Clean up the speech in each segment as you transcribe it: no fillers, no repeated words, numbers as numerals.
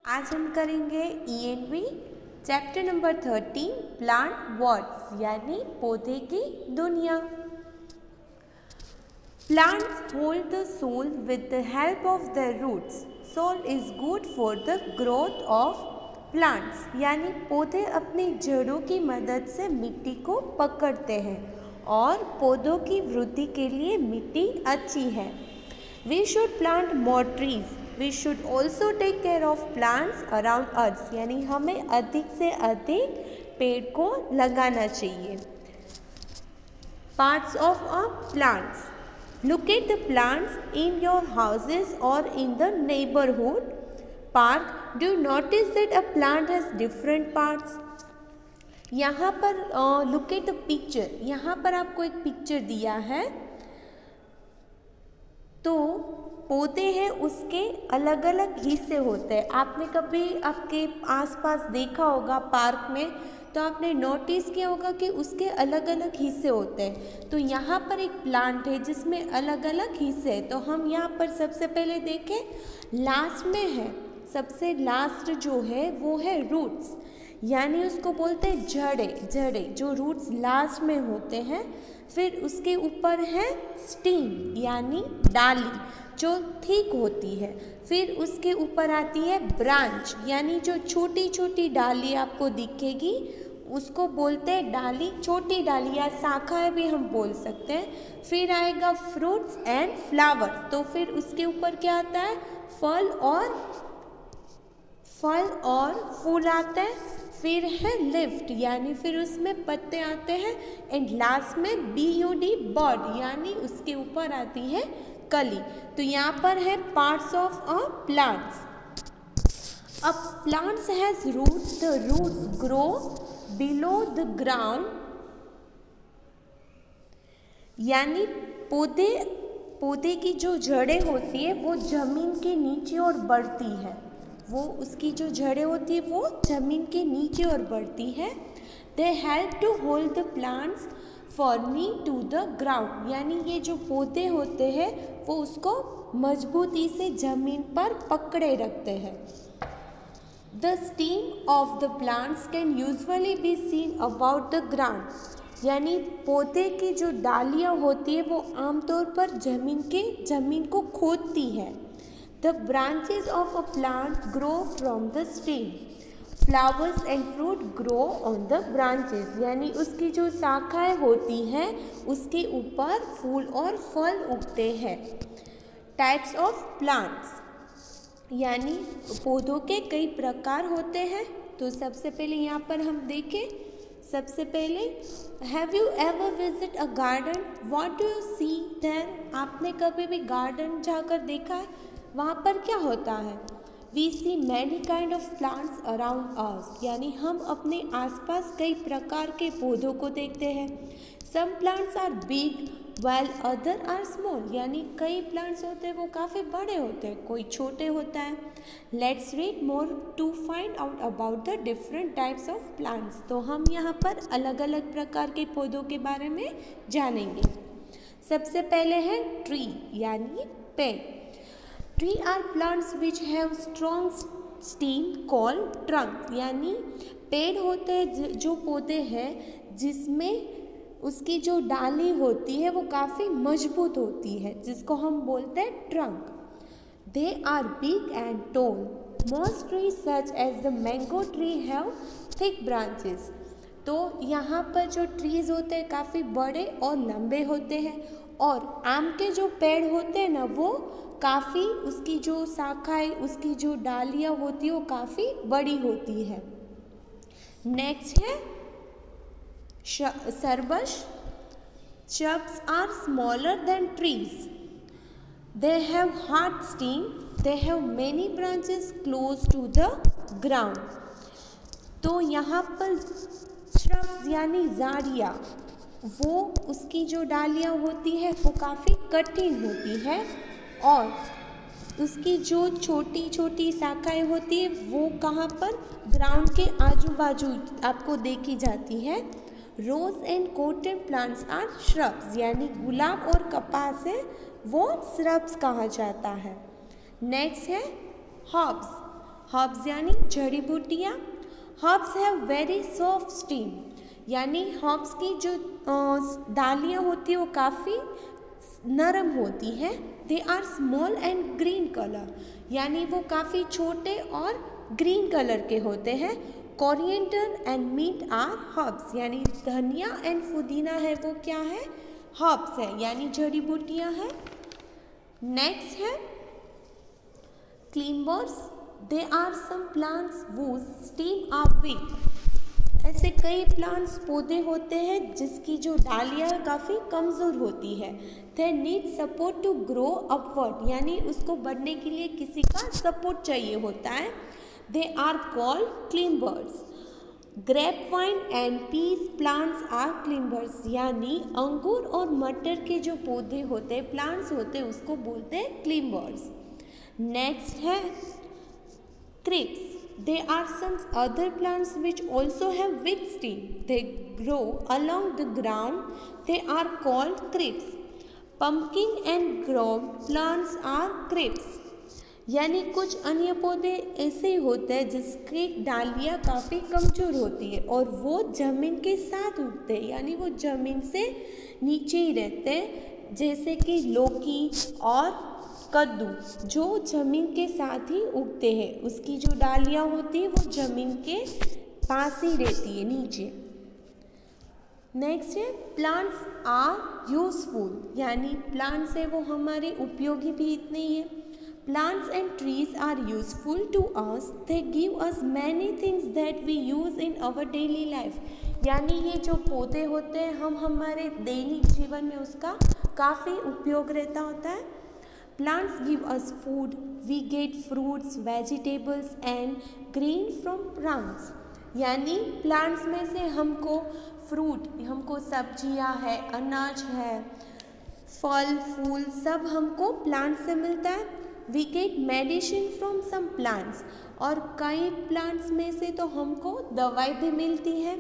आज हम करेंगे ENV chapter number 13 plant words यानी पौधे की दुनिया। Plants hold the soil with the help of their roots. Soil is good for the growth of plants यानी पौधे अपनी जड़ों की मदद से मिट्टी को पकड़ते हैं और पौधों की वृद्धि के लिए मिट्टी अच्छी है। We should plant more trees. We should also take care of plants around us. यानी हमें अधिक से अधिक पेड़ को लगाना चाहिए। Parts of a plants. Look at the plants in your houses or in the neighborhood park. Do you notice that a plant has different parts? यहाँ पर look at the picture. यहाँ पर आपको एक पिक्चर दिया है, तो पौधे हैं उसके अलग अलग हिस्से होते हैं। आपने कभी आपके आसपास देखा होगा पार्क में, तो आपने नोटिस किया होगा कि उसके अलग अलग हिस्से होते हैं। तो यहाँ पर एक प्लांट है जिसमें अलग अलग हिस्से हैं। तो हम यहाँ पर सबसे पहले देखें, लास्ट में है, सबसे लास्ट जो है वो है रूट्स, यानी उसको बोलते हैं जड़े जो रूट्स लास्ट में होते हैं। फिर उसके ऊपर है स्टीम यानी डाली जो थिक होती है। फिर उसके ऊपर आती है ब्रांच यानी जो छोटी छोटी डाली आपको दिखेगी उसको बोलते हैं डाली, छोटी डाली या शाखाएं भी हम बोल सकते हैं। फिर आएगा फ्रूट्स एंड फ्लावर, तो फिर उसके ऊपर क्या आता है, फल और फूल आते हैं। फिर है लिफ्ट यानी फिर उसमें पत्ते आते हैं। एंड लास्ट में BUD बड यानी उसके ऊपर आती है कली। तो यहाँ पर है parts of a plants. A plants has roots, the roots grow below the ground यानी पौधे की जो जड़ें होती है वो जमीन के नीचे और बढ़ती है। वो उसकी जो जड़ें होती है वो जमीन के नीचे और बढ़ती है। They help to hold the plants firmly to the ground यानी ये जो पौधे होते हैं वो उसको मजबूती से जमीन पर पकड़े रखते हैं। The steam of the plants can usually be seen about the ground यानी पौधे की जो डालियाँ होती है वो आमतौर पर जमीन को खोदती है। The branches of a plant grow from the stem. Flowers and fruit grow on the branches. यानी उसकी जो शाखाएं होती हैं उसके ऊपर फूल और फल उगते हैं। Types of plants यानी पौधों के कई प्रकार होते हैं। तो सबसे पहले यहाँ पर हम देखें, सबसे पहले Have you ever visit a garden? What do you see there? आपने कभी भी गार्डन जाकर देखा है? वहाँ पर क्या होता है? We see many kind of plants around us यानी हम अपने आसपास कई प्रकार के पौधों को देखते हैं। Some plants are big while other are small यानी कई plants होते हैं वो काफ़ी बड़े होते हैं, कोई छोटे होता है। Let's read more to find out about the different types of plants। तो हम यहाँ पर अलग अलग प्रकार के पौधों के बारे में जानेंगे। सबसे पहले है ट्री यानी पेड़। Tree are plants which have strong stem called trunk यानी पेड़ होते हैं जो पौधे हैं जिसमें उसकी जो डाली होती है वो काफ़ी मजबूत होती है जिसको हम बोलते हैं trunk. They are big and tall. Most trees such as the mango tree have thick branches. तो यहाँ पर जो ट्रीज होते हैं काफ़ी बड़े और लंबे होते हैं और आम के जो पेड़ होते हैं ना वो काफ़ी उसकी जो शाखाएं, उसकी जो डालियाँ होती है वो काफ़ी बड़ी होती है। नेक्स्ट है सरबस। Shrubs are smaller than trees. They have hard stem. They have many branches close to the ground. तो यहाँ पर shrubs यानी झाड़ियाँ, वो उसकी जो डालियाँ होती है वो काफ़ी कठिन होती है और उसकी जो छोटी छोटी शाखाएं होती है वो कहाँ पर, ग्राउंड के आजू बाजू आपको देखी जाती है। Rose and cotton plants are shrubs यानी गुलाब और कपास है वो श्रब्स कहा जाता है। नेक्स्ट है हर्ब्स। हर्ब्स यानी जड़ी बूटियाँ। Herbs have very soft steam, यानी हर्ब्स की जो डालियाँ होती है वो काफ़ी नरम होती हैं। They are small and green colour, यानी वो काफ़ी छोटे और ग्रीन कलर के होते हैं। Coriander and mint are herbs, यानी धनिया एंड पुदीना है वो क्या है, हर्ब्स है, यानी जड़ी बूटियाँ हैं। नेक्स्ट है climbers. They are some plants whose stem are weak. ऐसे कई प्लांट्स पौधे होते हैं जिसकी जो डालियाँ काफ़ी कमज़ोर होती है। They need support to grow upward, यानी उसको बढ़ने के लिए किसी का सपोर्ट चाहिए होता है। They are called climbers. Grape vine and peas plants are climbers, यानी अंगूर और मटर के जो पौधे होते हैं, प्लांट्स होते हैं, उसको बोलते हैं क्लीम्बर्स। नेक्स्ट है Cripps. There are some other plants which also have weak stem. They grow along the ground. They are called crips. Pumpkin and grove plants are crips. यानी कुछ अन्य पौधे ऐसे ही होते हैं जिसकी डालियाँ काफ़ी कमज़ोर होती है और वो ज़मीन के साथ उगते हैं, यानी वो ज़मीन से नीचे ही रहते हैं, जैसे कि लौकी और कद्दू जो ज़मीन के साथ ही उगते हैं। उसकी जो डालियाँ होती हैं वो ज़मीन के पास ही रहती है, नीचे। नेक्स्ट है प्लांट्स आर यूजफुल, यानी प्लांट्स है वो हमारे उपयोगी भी इतने ही है। Plants and trees are useful to us, they give us many things that we use in our daily life, यानी ये जो पौधे होते हैं हम हमारे दैनिक जीवन में उसका काफ़ी उपयोग रहता होता है। Plants give us food. We get fruits, vegetables and grain from plants. यानी प्लांट्स में से हमको फ्रूट, हमको सब्जियां है, अनाज है, फल फूल सब हमको प्लांट से मिलता है। We get medicine from some plants, और कई प्लांट्स में से तो हमको दवाई भी मिलती है।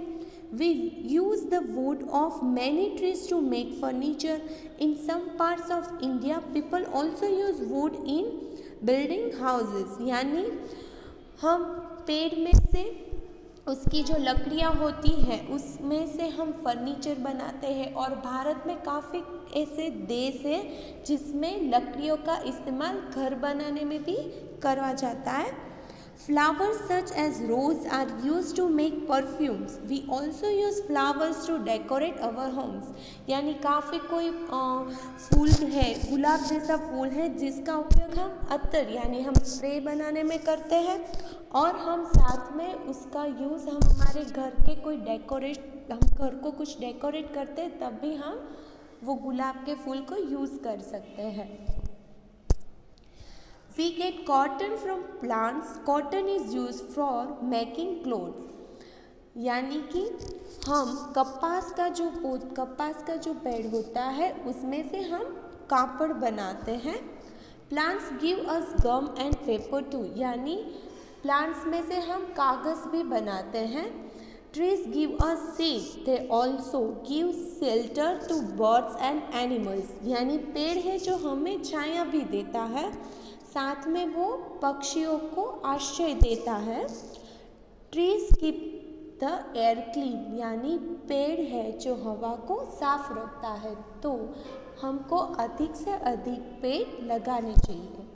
We use the wood of many trees to make furniture. In some parts of India, people also use wood in building houses. यानी हम पेड़ में से उसकी जो लकड़ियाँ होती हैं उसमें से हम फर्नीचर बनाते हैं, और भारत में काफ़ी ऐसे देश हैं जिसमें लकड़ियों का इस्तेमाल घर बनाने में भी करा जाता है। Flowers such as rose are used to make perfumes. We also use flowers to decorate our homes. यानी काफ़ी कोई फूल है, गुलाब जैसा फूल है जिसका उपयोग हम अत्तर यानी हम स्प्रे बनाने में करते हैं, और हम साथ में उसका यूज़ हम हमारे घर के कोई हम घर को कुछ डेकोरेट करते हैं तब भी हम वो गुलाब के फूल को यूज़ कर सकते हैं। We get cotton from plants. Cotton is used for making clothes. यानी कि हम कपास का जो पेड़ होता है उसमें से हम कापड़ बनाते हैं। Plants give us gum and paper too. यानी प्लांट्स में से हम कागज़ भी बनाते हैं। Trees give us shade. They also give shelter to birds and animals. यानी पेड़ है जो हमें छाया भी देता है, साथ में वो पक्षियों को आश्रय देता है। Trees keep the air clean, यानी पेड़ है जो हवा को साफ रखता है, तो हमको अधिक से अधिक पेड़ लगाने चाहिए।